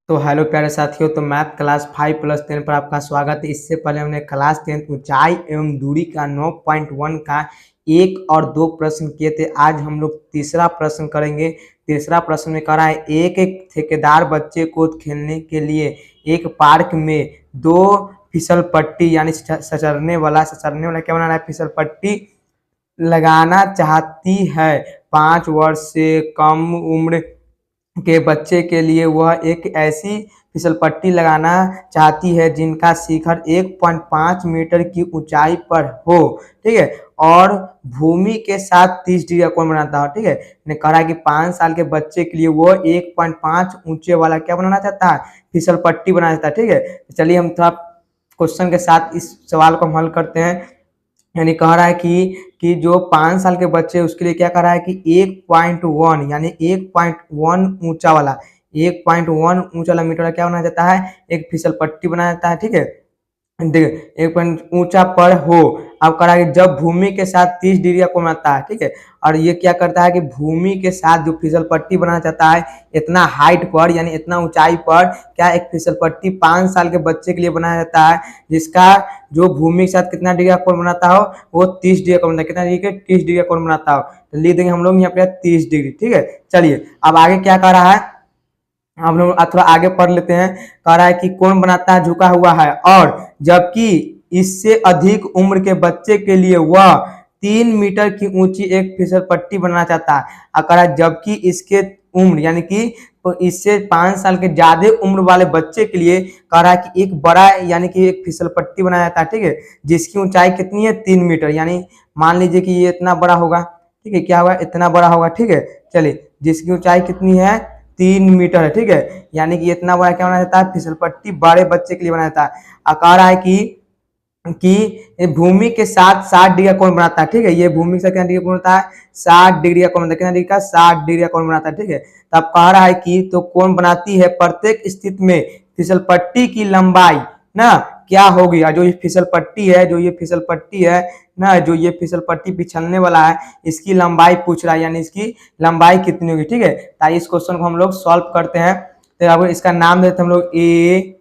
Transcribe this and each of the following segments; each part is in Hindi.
तो हेलो प्यारे साथियों, तो मैथ क्लास 5+10 पर आपका स्वागत है। इससे पहले हमने क्लास 10 ऊंचाई एवं दूरी का 9.1 का 1 और 2 प्रश्न किए थे। आज हम लोग तीसरा प्रश्न करेंगे। तीसरा प्रश्न में कह रहा है एक ठेकेदार बच्चे को खेलने के लिए एक पार्क में 2 फिसल पट्टी यानी सचरने वाला क्या बनाना है, फिसल पट्टी लगाना चाहती है। 5 वर्ष से कम उम्र के बच्चे के लिए वह एक ऐसी फिसलपट्टी लगाना चाहती है जिनका शिखर 1.5 मीटर की ऊंचाई पर हो, ठीक है, और भूमि के साथ 30 डिग्री का कोण बनाता हो, ठीक है। ने कहा कि 5 साल के बच्चे के लिए वो 1.5 ऊंचे वाला क्या बनाना चाहता है, फिसलपट्टी बनाना चाहता है, ठीक है। तो चलिए हम थोड़ा क्वेश्चन के साथ इस सवाल को हम हल करते हैं। यानी कह रहा है कि जो 5 साल के बच्चे उसके लिए क्या कर रहा है कि 1.1 यानी 1.1 ऊंचा वाला 1.1 ऊंचा वाला मीटर क्या बनाया जाता है, एक फिसल पट्टी बनाया जाता है, ठीक है। देखिए 1 पॉइंट ऊंचा पर हो। अब कह रहा है कि जब भूमि के साथ 30 डिग्री का कोण बनता है, ठीक है, और ये क्या करता है कि भूमि के साथ जो फिसल पट्टी बनाना चाहता है इतना हाइट पर यानी इतना ऊंचाई पर क्या एक फिसल पट्टी 5 साल के बच्चे के लिए बनाया जाता है, जिसका जो भूमि के साथ कितना डिग्री का कोण बनाता हो वो 30 डिग्री का कोण बनता है। कितना डिग्री का, 30 डिग्री का कोण बनाता हो। तो लिख देंगे हम लोग यहाँ पे 30 डिग्री, ठीक है। चलिए अब आगे क्या कर रहा है, हम लोग थोड़ा आगे पढ़ लेते हैं। कह रहा है कि कौन बनाता है, झुका हुआ है, और जबकि इससे अधिक उम्र के बच्चे के लिए वह 3 मीटर की ऊंची एक फिसल पट्टी बनाना चाहता है। और कह रहा है जबकि इसके उम्र यानी कि तो इससे 5 साल के ज्यादा उम्र वाले बच्चे के लिए कह रहा है कि एक बड़ा यानी कि एक फिसल पट्टी बनाया जाता है, ठीक है, जिसकी ऊंचाई कितनी है, 3 मीटर। यानी मान लीजिए कि ये इतना बड़ा होगा, ठीक है, क्या होगा, इतना बड़ा होगा, ठीक है। चलिए जिसकी ऊंचाई कितनी है, 3 मीटर है, ठीक है। यानी कि इतना बड़ा क्या बनाया जाता है, फिसलपट्टी बड़े बच्चे के लिए बनाया जाता है। आकार है कि भूमि के साथ 60 डिग्री का कोण बनाता है, ठीक है। ये भूमि के साथ कितना डिग्री का कोण बनता है, 60 डिग्री का कोण बनता है। कितना डिग्री का, 60 डिग्री का कोण बनाता है, ठीक है। तब कह रहा है कि तो कोण बनाती है प्रत्येक स्थिति में फिसलपट्टी की लंबाई ना क्या होगी। और जो ये फिसलपट्टी है, जो ये फिसलपट्टी है ना, जो ये फिसलपट्टी पिछलने वाला है, इसकी लंबाई पूछ रहा है, यानी इसकी लंबाई कितनी होगी, ठीक है। ताकि इस क्वेश्चन को हम लोग सॉल्व करते हैं। तो अब इसका नाम देते हम लोग A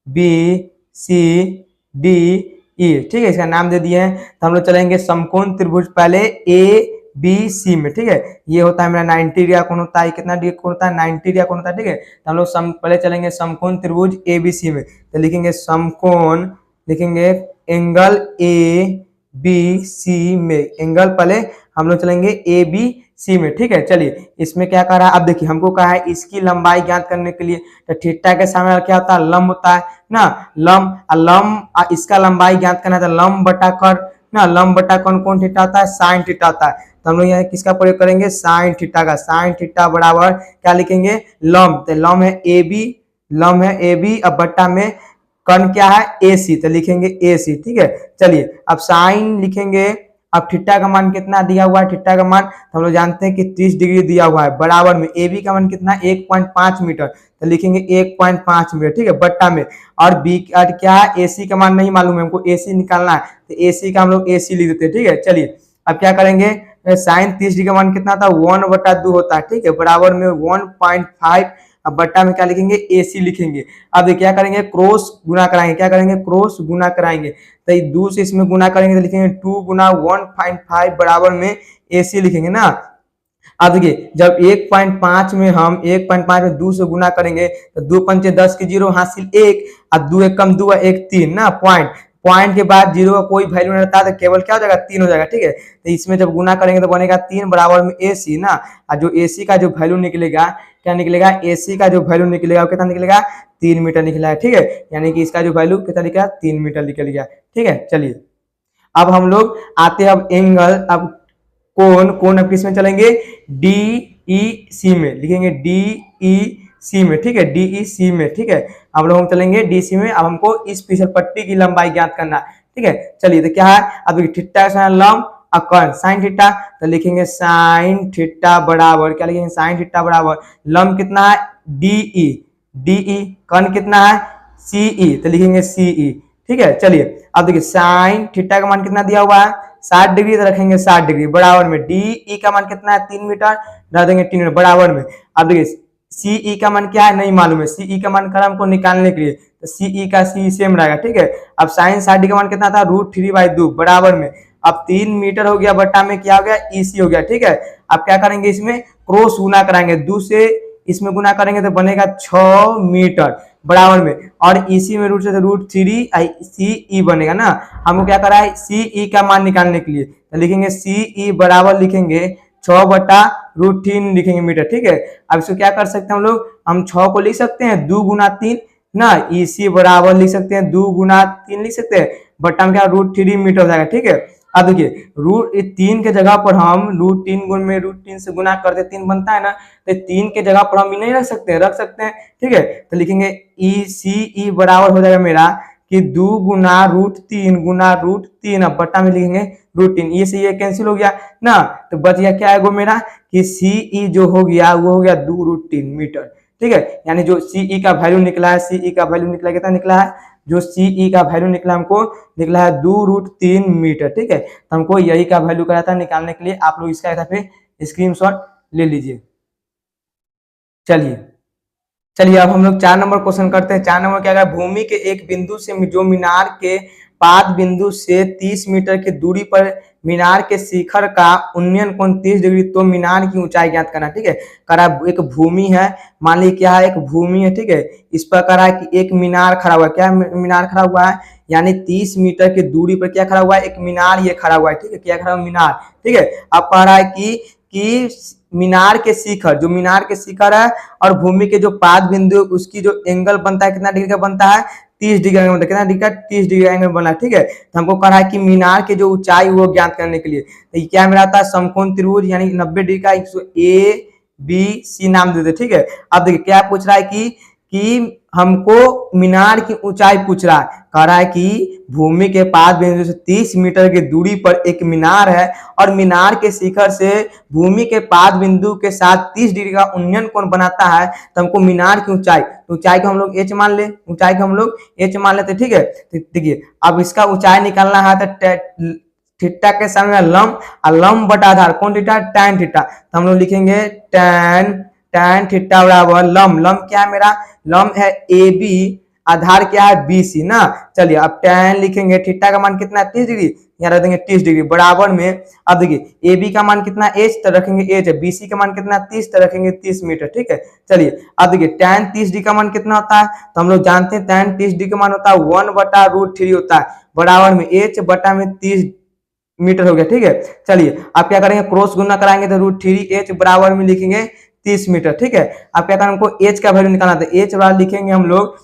B C D E, ठीक है, इसका नाम दे दिए हैं। तो हम लोग चलेंगे समकोण त्रिभुज पहले ए बी सी में, ठीक है। ये होता है मेरा 90 डिग्री का कोण होता है। कितना डिग्री कोण होता है, 90 डिग्री का कोण होता है, ठीक है। तो हम लोग पहले चलेंगे समकोण त्रिभुज ए बी सी में। तो लिखेंगे समकोण, लिखेंगे एंगल ए बी सी में, एंगल पहले हम लोग चलेंगे ए बी सी में, ठीक है। चलिए इसमें क्या कर रहा है, अब देखिए हमको कहा है इसकी लंबाई ज्ञात करने के लिए। तो थीटा के सामने क्या होता है, लंब होता है ना, लंब इसका लंबाई ज्ञात करना था, लंब बटा कर ना, लंब बटा कौन थीटा होता है, साइन थीटा होता है। तो हम लोग यहाँ किसका प्रयोग करेंगे, साइन थीटा का। साइन थीटा बराबर क्या लिखेंगे, लंब। तो लंब है ए बी, लंब है ए बी, अब बट्टा में कर्ण क्या है, ए सी, तो लिखेंगे ए सी, ठीक है। चलिए अब साइन लिखेंगे। अब थीटा का मान कितना दिया हुआ है, थीटा का मान तो हम लोग जानते हैं कि 30 डिग्री दिया हुआ है, बराबर में ए बी का मान कितना, 1.5 मीटर, तो लिखेंगे 1.5 मीटर, ठीक है, बट्टा में। और बी क्या है, ए सी का मान नहीं मालूम है हमको, ए सी निकालना है, तो ए सी का हम लोग ए सी लिख देते हैं, ठीक है। चलिए अब क्या करेंगे, साइन 30 डिग्री का मान कितना था, 1/2 होता है, ठीक है, बराबर में 1.5। अब बट्टा में क्या लिखेंगे, ए सी लिखेंगे। अब क्या करेंगे, क्रॉस गुना कराएंगे, क्या करेंगे, क्रॉस गुना कराएंगे। तो 2 से इसमें गुना करेंगे तो लिखेंगे 2 गुना 1.5 बराबर में ए सी लिखेंगे ना। अब देखिए जब 1.5 में हम 1.5 में 2 से गुना करेंगे तो 2 पंचे 10 के 0 हासिल 1, अब 2 1 कम 2 1 3 ना, पॉइंट के बाद 0 का कोई वैल्यू नहीं रहता, तो केवल क्या हो जाएगा, 3 हो जाएगा, ठीक है। तो इसमें जब गुना करेंगे तो बनेगा 3 बराबर में ए सी ना। और जो ए सी का जो वैल्यू निकलेगा, क्या निकलेगा, ए सी का जो वैल्यू निकलेगा वो कितना निकलेगा, 3 मीटर निकला है, ठीक है। यानी कि इसका जो वैल्यू कितना निकला, 3 मीटर निकल गया, ठीक है। चलिए अब हम लोग आते हैं अब एंगल, अब कोण अब किसमें चलेंगे, डी ई सी में, लिखेंगे डी ई सी में, ठीक है, डी ई सी में, ठीक है। अब लोग हम चलेंगे डी सी में। अब हमको इस फिसल पट्टी की लंबाई ज्ञात करना है, ठीक है। चलिए तो क्या है, अब थीटा का लंब और कर्ण साइन थीटा, तो लिखेंगे साइन थीटा बराबर क्या लिखेंगे, साइन थीटा बराबर लंब कितना है, डी ई, कर्ण कितना है, सी ई, तो लिखेंगे सी ई, ठीक है। चलिए अब देखिए साइन थीटा का मान कितना दिया हुआ है, 60 डिग्री, तो रखेंगे 60 डिग्री बराबर में डी ई का मान कितना है, 3 मीटर, रख देंगे 3 मीटर बराबर में। अब देखिए सी का मान क्या है नहीं मालूम है, सी का मान करा हमको निकालने के लिए, तो सी का सी सेम रहेगा, ठीक है। अब साइन 60 का मान कितना था, √3/2 बराबर में, अब 3 मीटर हो गया बट्टा में क्या हो गया, ईसी हो गया, ठीक है। अब क्या करेंगे, इसमें क्रॉस गुना कराएंगे, 2 से इसमें गुना करेंगे तो बनेगा 6 मीटर बराबर में, और इसी में रूट से √3 बनेगा ना। हमको क्या करा है, सी का मान निकालने के लिए, तो लिखेंगे सी बराबर लिखेंगे 6/√3 लिखेंगे मीटर, ठीक है। अब इसको क्या कर सकते हैं हम लोग, हम 6 को लिख सकते हैं 2 गुना 3 ना, इसी बराबर लिख सकते हैं 2 गुना 3 लिख सकते हैं, बट्टा में क्या √3 मीटर हो जाएगा, ठीक है। अब देखिए √3 के जगह पर हम √3 गुण में √3 से गुना करते 3 बनता है ना, तो 3 के जगह पर हम नहीं रख सकते हैं, रख सकते हैं, ठीक है। तो लिखेंगे सी बराबर हो जाएगा मेरा कि 2 गुना √3 गुना √3, अब बट्टा में लिखेंगे √3, ये से ये कैंसिल हो गया ना, तो बच गया क्या है मेरा कि सी जो हो गया वो हो गया 2√3 मीटर, ठीक है। यानी जो सी का वैल्यू निकला है, सी का वैल्यू निकला कितना निकला है, जो सी का वैल्यू निकला हमको निकला है 2√3 मीटर, ठीक है। तो हमको यही का वैल्यू करा था निकालने के लिए, आप लोग इसका स्क्रीनशॉट ले लीजिए। चलिए अब हम लोग 4 नंबर क्वेश्चन करते हैं। 4 नंबर क्या है, भूमि के एक बिंदु से जो मीनार के पाद बिंदु से 30 मीटर की दूरी पर मीनार के शिखर का उन्नयन कोण 30 डिग्री, तो मीनार की ऊंचाई ज्ञात करना, ठीक है। करा एक भूमि है, मान ली क्या है, एक भूमि है, ठीक है। इस पर करा है कि एक मीनार खड़ा हुआ है, क्या मीनार खड़ा हुआ है, यानी 30 मीटर की दूरी पर क्या खड़ा हुआ है, एक मीनार ये खड़ा हुआ है, ठीक है। क्या खड़ा हुआ मीनार, ठीक है। अब कह रहा है कि मीनार के शिखर, जो मीनार के शिखर है और भूमि के जो पाद बिंदु उसकी जो एंगल बनता है कितना डिग्री का बनता है, 30 डिग्री एंगल, कितना डिग्री का 30 डिग्री एंगल बना, ठीक है। तो हमको कहा है कि मीनार के जो ऊंचाई वो ज्ञात करने के लिए, तो क्या मेरा था समकोण त्रिभुज यानी 90 डिग्री का ए बी सी नाम दे दे, ठीक है। अब देखिए क्या पूछ रहा है कि हमको मीनार की ऊंचाई पूछ रहा है, कह रहा है कि भूमि के पाद बिंदु से 30 मीटर की दूरी पर एक मीनार है और मीनार के शिखर से भूमि के पाद बिंदु के साथ 30 डिग्री का उन्नयन कोण बनाता है, तो हमको मीनार की ऊंचाई को हम लोग एच मान ले, ऊंचाई को हम लोग एच मान लेते, ठीक है। देखिए अब इसका ऊंचाई निकालना है तो थीटा के सामने लंब और लंब बटा आधार, कौन थीटा, tan थीटा, तो हम लोग लिखेंगे tan थीटा बराबर लंब क्या है मेरा, लंब है ए बी, आधार क्या है BC ना। चलिए अब tan लिखेंगे, थीटा का मान कितना है 30 डिग्री, यहाँ रख देंगे 30 डिग्री बराबर में। अब देखिए AB का मान कितना h, तो रखेंगे h, BC का मान कितना 30, तो रखेंगे 30 मीटर, ठीक है। चलिए अब देखिए tan 30 डिग्री का मान कितना होता है, तो हम लोग जानते हैं tan 30 डिग्री का मान होता है 1/√3 होता है बराबर में h बटा में 30 मीटर हो गया, ठीक है। चलिए आप क्या करेंगे, क्रॉस गुना कराएंगे तो √3h बराबर में लिखेंगे 30 मीटर, ठीक है। आप क्या करेंगे, हमको h का वैल्यू निकालना था, h बराबर लिखेंगे हम लोग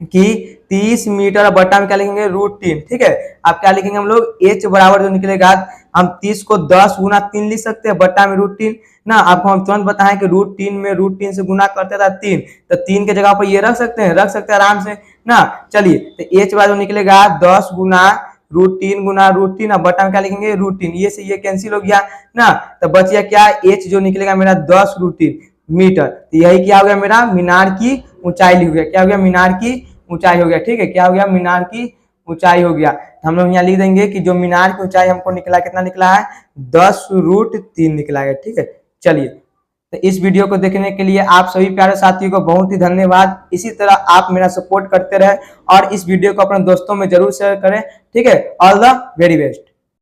कि 30 मीटर बट्टा में क्या लिखेंगे √3, ठीक है। आप क्या लिखेंगे हम लोग, h बराबर जो निकलेगा, हम 30 को 10 गुना 3 लिख सकते हैं बट्टा में √3 ना। आपको हम तुरंत बताएं कि √3 से गुना करते था 3, तो 3 के जगह पर ये रख सकते हैं आराम से ना। चलिए तो h बराबर जो निकलेगा 10 गुना √3 अब बट्टा में क्या लिखेंगे √3, ये से ये कैंसिल हो गया ना, तो बच गया क्या, h जो निकलेगा मेरा 10√3 मीटर। तो यही क्या हो गया मेरा मीनार की ऊंचाई हो गया, क्या हो गया, मीनार की ऊंचाई हो गया, ठीक है। क्या हो गया, मीनार की ऊंचाई हो गया। तो हम लोग यहाँ लिख देंगे कि जो मीनार की ऊंचाई हमको निकला कितना निकला है, 10√3 निकला है, ठीक है। चलिए तो इस वीडियो को देखने के लिए आप सभी प्यारे साथियों को बहुत ही धन्यवाद। इसी तरह आप मेरा सपोर्ट करते रहे और इस वीडियो को अपने दोस्तों में जरूर शेयर करें, ठीक है। All the very best.